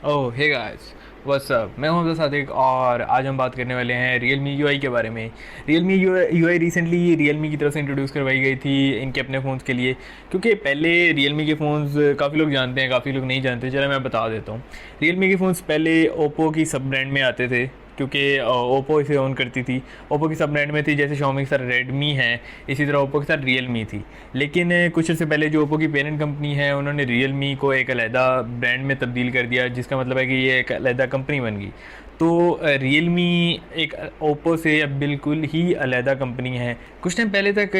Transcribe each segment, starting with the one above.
ओह hey guys, what's up. मैं हूं आपके साथ एक और आज हम बात करने वाले हैं Realme UI के बारे में। Realme UI रिसेंटली Realme की तरफ से इंट्रोड्यूस करवाई गई थी इनके अपने फ़ोन्स के लिए, क्योंकि पहले Realme के फ़ोन्स काफ़ी लोग जानते हैं, काफ़ी लोग नहीं जानते। चलो मैं बता देता हूँ। Realme के फ़ोन्स पहले Oppo की सब ब्रांड में आते थे, क्योंकि ओप्पो इसे ओन करती थी। ओप्पो की सब ब्रांड में थी, जैसे Xiaomi के साथ रेडमी है, इसी तरह ओप्पो के साथ रियलमी थी। लेकिन कुछ अर्से पहले जो ओप्पो की पेरेंट कंपनी है, उन्होंने रियलमी को एक अलहदा ब्रांड में तब्दील कर दिया, जिसका मतलब है कि ये एक अलहदा कंपनी बन गई। तो रियलमी एक ओप्पो से अब बिल्कुल ही अलहदा कंपनी है। कुछ टाइम पहले तक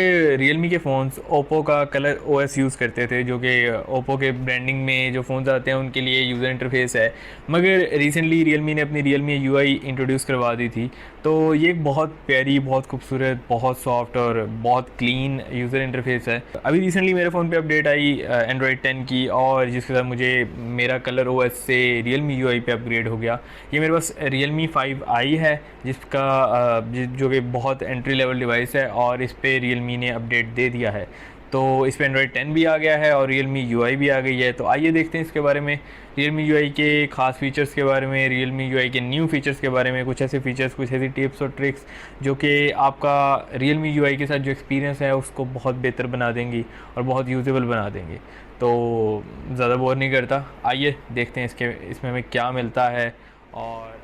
रियलमी के फ़ोन्स ओप्पो का कलर ओएस यूज़ करते थे, जो कि ओप्पो के ब्रांडिंग में जो फ़ोन्स आते हैं उनके लिए यूज़र इंटरफेस है। मगर रिसेंटली रियलमी ने अपनी रियलमी यूआई इंट्रोड्यूस करवा दी थी। तो ये एक बहुत प्यारी, बहुत खूबसूरत, बहुत सॉफ्ट और बहुत क्लीन यूज़र इंटरफेस है। अभी रिसेंटली मेरे फ़ोन पे अपडेट आई एंड्रॉयड 10 की, और जिसके साथ मुझे मेरा कलर ओएस से रियलमी यूआई पे अपग्रेड हो गया। ये मेरे पास रियलमी 5i है, जिसका जो कि बहुत एंट्री लेवल डिवाइस है, और इस पर रियलमी ने अपडेट दे दिया है। तो इस पर एंड्रॉयड 10 भी आ गया है और रियलमी यूआई भी आ गई है। तो आइए देखते हैं इसके बारे में, रियलमी यूआई के ख़ास फीचर्स के बारे में, रियलमी यूआई के न्यू फीचर्स के बारे में, कुछ ऐसे फीचर्स, कुछ ऐसी टिप्स और ट्रिक्स जो कि आपका रियलमी यूआई के साथ जो एक्सपीरियंस है उसको बहुत बेहतर बना देंगी और बहुत यूजेबल बना देंगी। तो ज़्यादा बोर नहीं करता, आइए देखते हैं इसमें हमें क्या मिलता है। और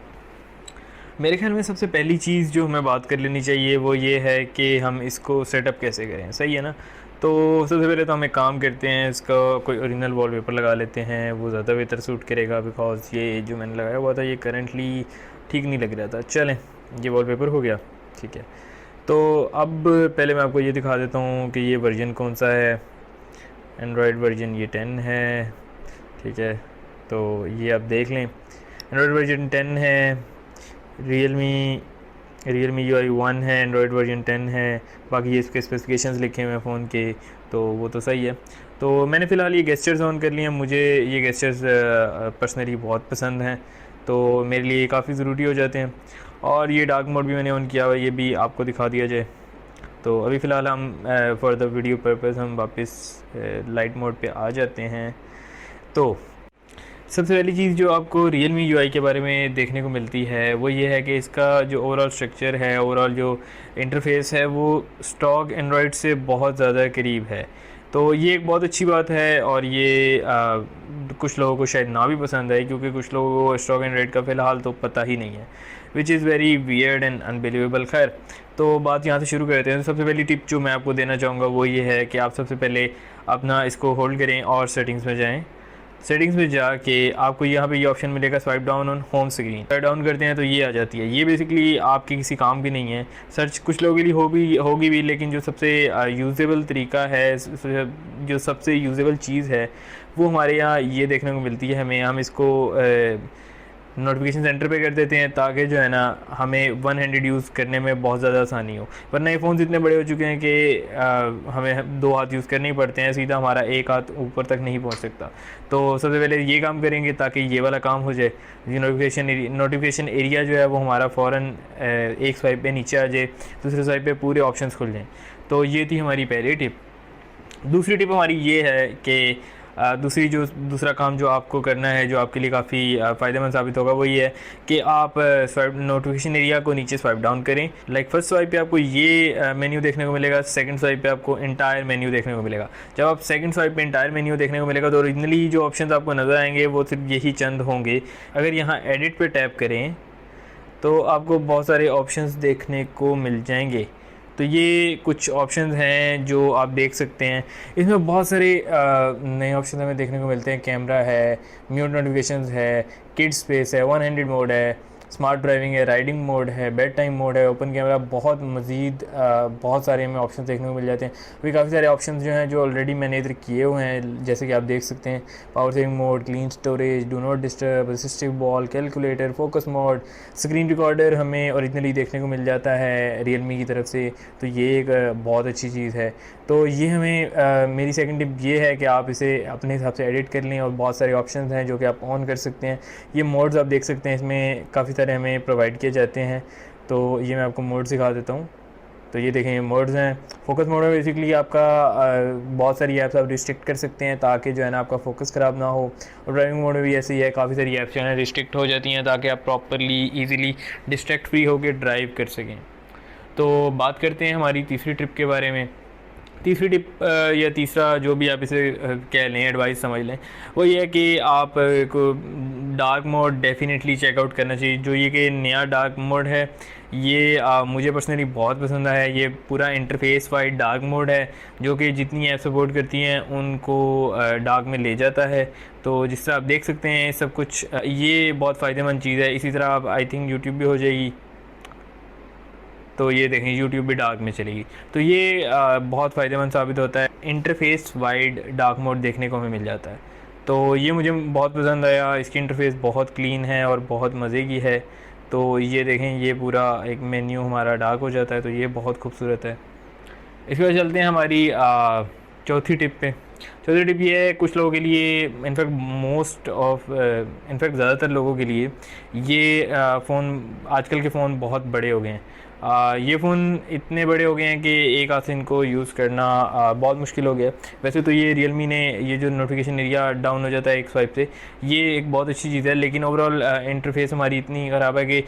मेरे ख्याल में सबसे पहली चीज़ जो हमें बात कर लेनी चाहिए वो ये है कि हम इसको सेटअप कैसे करें, सही है ना। तो सबसे पहले तो हम एक काम करते हैं, इसका कोई ओरिजिनल वॉलपेपर लगा लेते हैं, वो ज़्यादा बेहतर सूट करेगा। बिकॉज़ ये जो मैंने लगाया हुआ था ये करंटली ठीक नहीं लग रहा था। चलें, ये वॉलपेपर हो गया, ठीक है। तो अब पहले मैं आपको ये दिखा देता हूँ कि ये वर्जन कौन सा है। एंड्रॉयड वर्जन ये 10 है, ठीक है। तो ये आप देख लें, एंड्रॉयड वर्जन 10 है। रियलमी रियलमी यू आई 1 है, एंड्रॉयड वर्जन 10 है। बाकी ये इसके स्पेसिफिकेशंस लिखे हुए हैं फ़ोन के, तो वो तो सही है। तो मैंने फ़िलहाल ये गेस्चर्स ऑन कर लिए हैं, मुझे ये गेस्चर्स पर्सनली बहुत पसंद हैं, तो मेरे लिए ये काफ़ी ज़रूरी हो जाते हैं। और ये डार्क मोड भी मैंने ऑन किया हुआ है, ये भी आपको दिखा दिया जाए। तो अभी फ़िलहाल हम फॉर द वीडियो पर्पज़ हम वापस लाइट मोड पे आ जाते हैं। तो सबसे पहली चीज़ जो आपको रियलमी यूआई के बारे में देखने को मिलती है वो ये है कि इसका जो ओवरऑल स्ट्रक्चर है, ओवरऑल जो इंटरफेस है, वो स्टॉक एंड्रॉयड से बहुत ज़्यादा करीब है। तो ये एक बहुत अच्छी बात है, और ये कुछ लोगों को शायद ना भी पसंद आए, क्योंकि कुछ लोगों को स्टॉक एंड्रॉयड का फ़िलहाल तो पता ही नहीं है, which is very weird and unbelievable. खैर, तो बात यहाँ से शुरू करते हैं। तो सबसे पहली टिप जो मैं आपको देना चाहूँगा वो ये है कि आप सबसे पहले अपना इसको होल्ड करें और सेटिंग्स में जाएँ। सेटिंग्स में जाके आपको यहाँ पे ये ऑप्शन मिलेगा, swipe down on home screen. Swipe down करते हैं तो ये आ जाती है। ये बेसिकली आपके किसी काम की नहीं है, सर्च कुछ लोगों के लिए होगी भी, लेकिन जो सबसे यूज़ेबल तरीका है, जो सबसे यूज़ेबल चीज़ है, वो हमारे यहाँ ये देखने को मिलती है हमें। हम इसको नोटिफिकेशन सेंटर पे कर देते हैं, ताकि जो है ना हमें वन हैंडेड यूज़ करने में बहुत ज़्यादा आसानी हो। वरना ये फ़ोन इतने बड़े हो चुके हैं कि हमें दो हाथ यूज़ करने ही पड़ते हैं, सीधा हमारा एक हाथ ऊपर तक नहीं पहुंच सकता। तो सबसे पहले ये काम करेंगे ताकि ये वाला काम हो जाए। ये नोटिफिकेशन एरिया जो है वो हमारा फ़ौरन एक स्वाइप पे नीचे आ जाए, दूसरे स्वाइप पे पूरे ऑप्शंस खुल जाएँ। तो ये थी हमारी पहली टिप। दूसरी टिप हमारी ये है कि दूसरा काम जो आपको करना है, जो आपके लिए काफ़ी फ़ायदेमंद साबित होगा, वो ये है कि आप स्वाइप नोटिफिकेशन एरिया को नीचे स्वाइप डाउन करें। लाइक फर्स्ट स्वाइप पे आपको ये मेन्यू देखने को मिलेगा, सेकंड स्वाइप पे आपको इंटायर मेन्यू देखने को मिलेगा। जब आप सेकंड स्वाइप पे इंटायर मेन्यू देखने को मिलेगा तो ओरिजिनली जो ऑप्शन आपको नज़र आएंगे वो सिर्फ यही चंद होंगे। अगर यहाँ एडिट पे टैप करें तो आपको बहुत सारे ऑप्शंस देखने को मिल जाएंगे। तो ये कुछ ऑप्शंस हैं जो आप देख सकते हैं। इसमें बहुत सारे नए ऑप्शन हमें देखने को मिलते हैं। कैमरा है, म्यूट नोटिफिकेशंस है, किड स्पेस है, वन हैंडेड मोड है, स्मार्ट ड्राइविंग है, राइडिंग मोड है, बेड टाइम मोड है, ओपन कैमरा, बहुत मज़ीद बहुत सारे हमें ऑप्शन देखने को मिल जाते हैं। अभी काफ़ी सारे ऑप्शन जो हैं जो ऑलरेडी मैंने इधर किए हुए हैं, जैसे कि आप देख सकते हैं, power saving mode, clean storage, do not disturb, assistive ball, calculator, focus mode, screen recorder हमें ओरिजिनली देखने को मिल जाता है रियलमी की तरफ से। तो ये एक बहुत अच्छी चीज़ है। तो ये हमें मेरी सेकंड टिप ये है कि आप इसे अपने हिसाब से एडिट कर लें, और बहुत सारे ऑप्शंस हैं जो कि आप ऑन कर सकते हैं। ये मोड्स आप देख सकते हैं, इसमें काफ़ी सारे हमें प्रोवाइड किए जाते हैं। तो ये मैं आपको मोड सिखा देता हूँ। तो ये देखें मोड्स हैं। फोकस मोड में बेसिकली आपका बहुत सारी ऐप्स आप रिस्ट्रिक्ट कर सकते हैं ताकि जो है ना आपका फोकस ख़राब ना हो। और ड्राइविंग मोड में भी ऐसे ही है, काफ़ी सारी ऐप्स जो है ना रिस्ट्रिक्ट हो जाती हैं ताकि आप प्रॉपरली ईज़िली डिस्ट्रैक्ट फ्री होकर ड्राइव कर सकें। तो बात करते हैं हमारी तीसरी ट्रिप के बारे में। तीसरी टिप या तीसरा जो भी आप इसे कह लें, एडवाइस समझ लें, वो ये है कि आप को डार्क मोड डेफिनेटली चेकआउट करना चाहिए। जो ये कि नया डार्क मोड है ये मुझे पर्सनली बहुत पसंद आया है। ये पूरा इंटरफेस वाइड डार्क मोड है जो कि जितनी ऐप सपोर्ट करती हैं उनको डार्क में ले जाता है। तो जिस तरह आप देख सकते हैं सब कुछ, ये बहुत फ़ायदेमंद चीज़ है। इसी तरह आप आई थिंक यूट्यूब भी हो जाएगी, तो ये देखें यूट्यूब भी डार्क में चलेगी। तो ये बहुत फ़ायदेमंद साबित होता है। इंटरफेस वाइड डार्क मोड देखने को हमें मिल जाता है, तो ये मुझे बहुत पसंद आया। इसकी इंटरफेस बहुत क्लीन है और बहुत मज़े की है। तो ये देखें ये पूरा एक मेन्यू हमारा डार्क हो जाता है, तो ये बहुत खूबसूरत है। इसके बाद चलते हैं हमारी चौथी टिप पे। चौथी टिप ये है कुछ लोगों के लिए, इनफैक्ट इनफैक्ट ज़्यादातर लोगों के लिए ये फ़ोन, आजकल के फ़ोन बहुत बड़े हो गए हैं। ये फ़ोन इतने बड़े हो गए हैं कि एक हाथ से इनको यूज़ करना बहुत मुश्किल हो गया। वैसे तो ये रियलमी ने ये जो नोटिफिकेशन एरिया डाउन हो जाता है एक स्वाइप से, ये एक बहुत अच्छी चीज़ है, लेकिन ओवरऑल इंटरफेस हमारी इतनी ख़राब है कि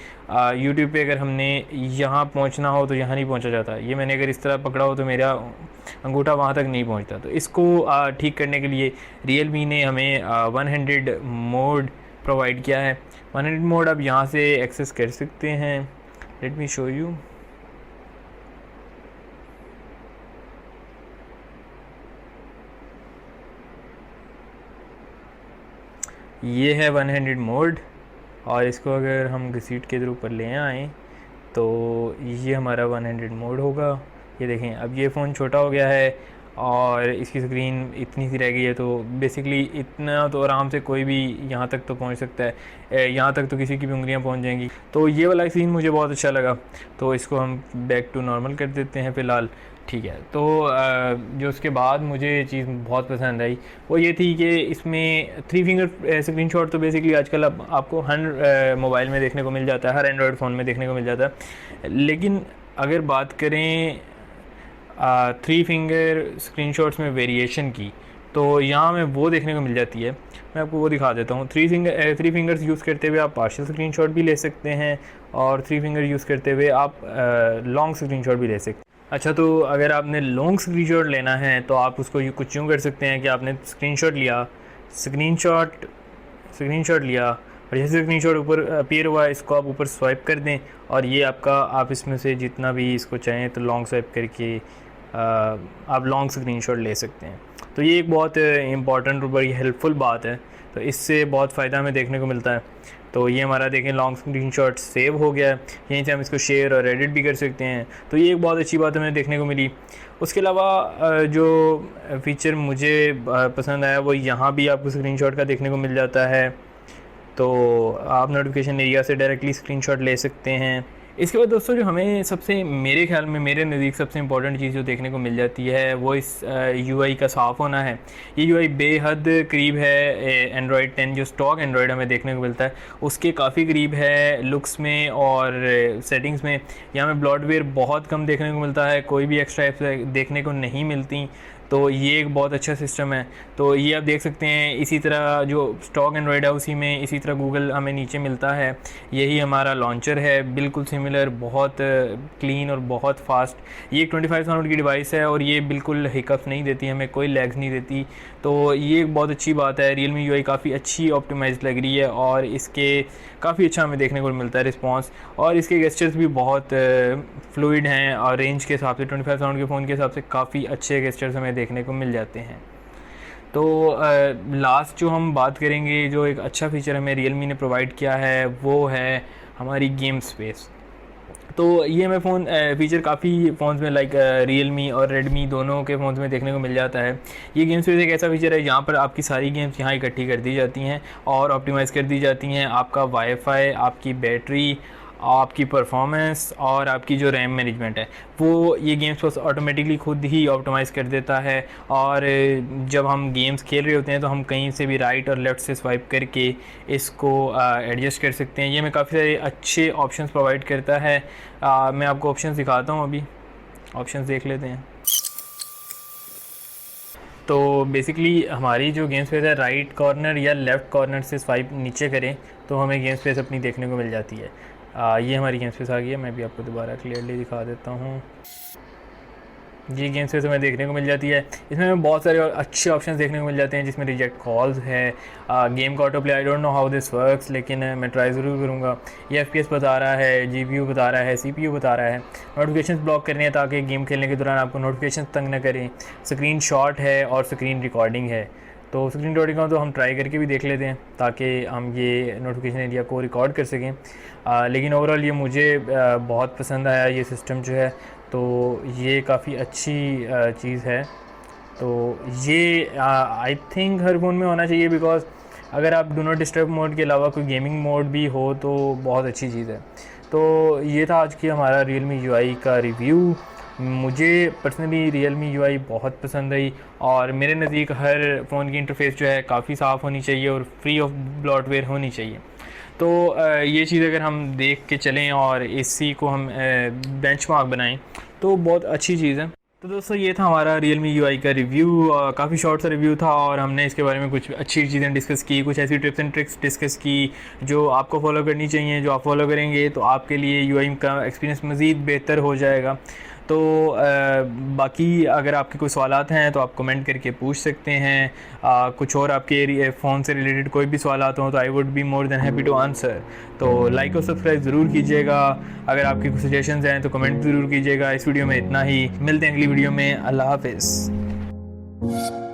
यूट्यूब पे अगर हमने यहाँ पहुँचना हो तो यहाँ नहीं पहुँचा जाता। ये मैंने अगर इस तरह पकड़ा हो तो मेरा अंगूठा वहाँ तक नहीं पहुँचता। तो इसको ठीक करने के लिए रियलमी ने हमें 100 मोड प्रोवाइड किया है। 100 मोड आप यहाँ से एक्सेस कर सकते हैं। Let me show you. ये है 100 मोड, और इसको अगर हम घसीट के इधर ऊपर ले आएँ तो ये हमारा 100 मोड होगा। ये देखें अब ये फ़ोन छोटा हो गया है और इसकी स्क्रीन इतनी सी रह गई है, तो बेसिकली इतना तो आराम से कोई भी यहाँ तक तो पहुँच सकता है। यहाँ तक तो किसी की भी उंगलियाँ पहुँच जाएंगी। तो ये वाला सीन मुझे बहुत अच्छा लगा, तो इसको हम बैक टू नॉर्मल कर देते हैं फ़िलहाल। ठीक है, तो जो उसके बाद मुझे चीज़ बहुत पसंद आई वो ये थी कि इसमें 3 फिंगर स्क्रीनशॉट तो बेसिकली आजकल आपको हर मोबाइल में देखने को मिल जाता है, हर एंड्रॉयड फ़ोन में देखने को मिल जाता है। लेकिन अगर बात करें 3 फिंगर स्क्रीनशॉट्स में वेरिएशन की, तो यहाँ में वो देखने को मिल जाती है। मैं आपको वो दिखा देता हूँ। 3 फिंगर्स यूज़ करते हुए आप पार्शियल स्क्रीनशॉट भी ले सकते हैं, और 3 फिंगर यूज़ करते हुए आप लॉन्ग स्क्रीनशॉट भी ले सकते हैं। अच्छा, तो अगर आपने लॉन्ग स्क्रीनशॉट लेना है तो आप उसको कुछ यूँ कर सकते हैं कि आपने स्क्रीनशॉट लिया और जैसे स्क्रीनशॉट ऊपर अपीयर हुआ इसको आप ऊपर स्वाइप कर दें, और ये आप इसमें से जितना भी इसको चाहें तो लॉन्ग स्वाइप करके आप लॉन्ग स्क्रीनशॉट ले सकते हैं। तो ये एक बहुत इंपॉर्टेंट और बड़ी हेल्पफुल बात है, तो इससे बहुत फ़ायदा हमें देखने को मिलता है। तो ये हमारा देखें लॉन्ग स्क्रीनशॉट सेव हो गया है, यहीं से हम इसको शेयर और एडिट भी कर सकते हैं। तो ये एक बहुत अच्छी बात हमें देखने को मिली। उसके अलावा जो फ़ीचर मुझे पसंद आया वो यहाँ भी आपको स्क्रीनशॉट का देखने को मिल जाता है, तो आप नोटिफिकेशन एरिया से डायरेक्टली स्क्रीनशॉट ले सकते हैं। इसके बाद दोस्तों जो हमें मेरे ख्याल में, मेरे नज़दीक सबसे इम्पॉर्टेंट चीज़ जो देखने को मिल जाती है वो इस यूआई का साफ़ होना है। ये यूआई बेहद करीब है एंड्रॉयड 10 जो स्टॉक एंड्रॉयड हमें देखने को मिलता है उसके काफ़ी करीब है लुक्स में और सेटिंग्स में। यहाँ में ब्लॉटवेयर बहुत कम देखने को मिलता है, कोई भी एक्स्ट्रा एप्स देखने को नहीं मिलती, तो ये एक बहुत अच्छा सिस्टम है। तो ये आप देख सकते हैं, इसी तरह जो स्टॉक एंड्रॉयड है उसी में इसी तरह गूगल हमें नीचे मिलता है। यही हमारा लॉन्चर है, बिल्कुल सिमिलर, बहुत क्लीन और बहुत फास्ट। ये 2500 की डिवाइस है और ये बिल्कुल हिकअप्स नहीं देती, हमें कोई लैग्स नहीं देती, तो ये एक बहुत अच्छी बात है। रियलमी यूआई काफ़ी अच्छी ऑप्टिमाइज लग रही है और इसके काफ़ी अच्छा हमें देखने को मिलता है रिस्पॉन्स, और इसके गेस्चर्स भी बहुत फ्लूइड हैं और रेंज के हिसाब से 2500 के फ़ोन के हिसाब से काफ़ी अच्छे गेस्चर्स हमें देखने को मिल जाते हैं। तो लास्ट जो हम बात करेंगे, जो एक अच्छा फ़ीचर हमें रियलमी ने प्रोवाइड किया है वो है हमारी गेम स्पेस। तो ये हमें फ़ीचर काफ़ी फ़ोन्स में लाइक रियलमी और रेडमी दोनों के फ़ोन्स में देखने को मिल जाता है। ये गेम स्पेस एक ऐसा फ़ीचर है जहाँ पर आपकी सारी गेम्स यहाँ इकट्ठी कर दी जाती हैं और ऑप्टिमाइज़ कर दी जाती हैं। आपका वाईफाई, आपकी बैटरी, आपकी परफॉर्मेंस और आपकी जो रैम मैनेजमेंट है वो ये गेम्स बस ऑटोमेटिकली खुद ही ऑप्टिमाइज़ कर देता है। और जब हम गेम्स खेल रहे होते हैं तो हम कहीं से भी राइट और लेफ़्ट से स्वाइप करके इसको एडजस्ट कर सकते हैं। ये हमें काफ़ी सारे अच्छे ऑप्शंस प्रोवाइड करता है। मैं आपको ऑप्शंस दिखाता हूँ अभी। ऑप्शंस देख लेते हैं। तो बेसिकली हमारी जो गेम स्पेस है राइट कॉर्नर या लेफ़्ट कॉर्नर से स्वाइप नीचे करें तो हमें गेम स्पेस अपनी देखने को मिल जाती है। ये हमारी गेम स्पेस आ गई है। मैं भी आपको दोबारा क्लियरली दिखा देता हूँ। ये गेम स्पेस हमें देखने को मिल जाती है। इसमें हमें बहुत सारे और अच्छे ऑप्शंस देखने को मिल जाते हैं, जिसमें रिजेक्ट कॉल्स है, गेम का auto play. I don't know how this works, लेकिन मैं ट्राई ज़रूर करूँगा। ये FPS बता रहा है, GPU बता रहा है, CPU बता रहा है। नोटिफिकेशन ब्लॉक करनी है ताकि गेम खेलने के दौरान आपको नोटिफिकेशन तंग न करें। स्क्रीन शॉट है और स्क्रीन रिकॉर्डिंग है। तो स्क्रीन रिकॉर्डिंग का तो हम ट्राई करके भी देख लेते हैं ताकि हम ये नोटिफिकेशन एरिया को रिकॉर्ड कर सकें। लेकिन ओवरऑल ये मुझे बहुत पसंद आया ये सिस्टम जो है। तो ये काफ़ी अच्छी चीज़ है। तो ये आई थिंक हर फ़ोन में होना चाहिए, बिकॉज़ अगर आप डू नॉट डिस्टर्ब मोड के अलावा कोई गेमिंग मोड भी हो तो बहुत अच्छी चीज़ है। तो ये था आज की हमारा Realme UI का रिव्यू। मुझे पर्सनली Realme UI बहुत पसंद आई और मेरे नज़दीक हर फ़ोन की इंटरफेस जो है काफ़ी साफ़ होनी चाहिए और फ्री ऑफ ब्लॉटवेयर होनी चाहिए। तो ये चीज़ अगर हम देख के चलें और इसी को हम बेंचमार्क बनाएं तो बहुत अच्छी चीज़ है। तो दोस्तों ये था हमारा Realme UI का रिव्यू। काफ़ी शॉर्ट सा रिव्यू था और हमने इसके बारे में कुछ अच्छी चीज़ें डिस्कस की, कुछ ऐसी टिप्स एंड ट्रिक्स डिस्कस की जो आपको फॉलो करनी चाहिए। जो आप फॉलो करेंगे तो आपके लिए UI का एक्सपीरियंस मज़ीद बेहतर हो जाएगा। तो बाकी अगर आपके कोई सवालात हैं तो आप कमेंट करके पूछ सकते हैं। कुछ और आपके फ़ोन से रिलेटेड कोई भी सवालात हों तो I would be more than happy to answer. तो लाइक और सब्सक्राइब ज़रूर कीजिएगा। अगर आपके कुछ सजेशंस हैं तो कमेंट ज़रूर कीजिएगा। इस वीडियो में इतना ही, मिलते हैं अगली वीडियो में। अल्लाह हाफ़िज़।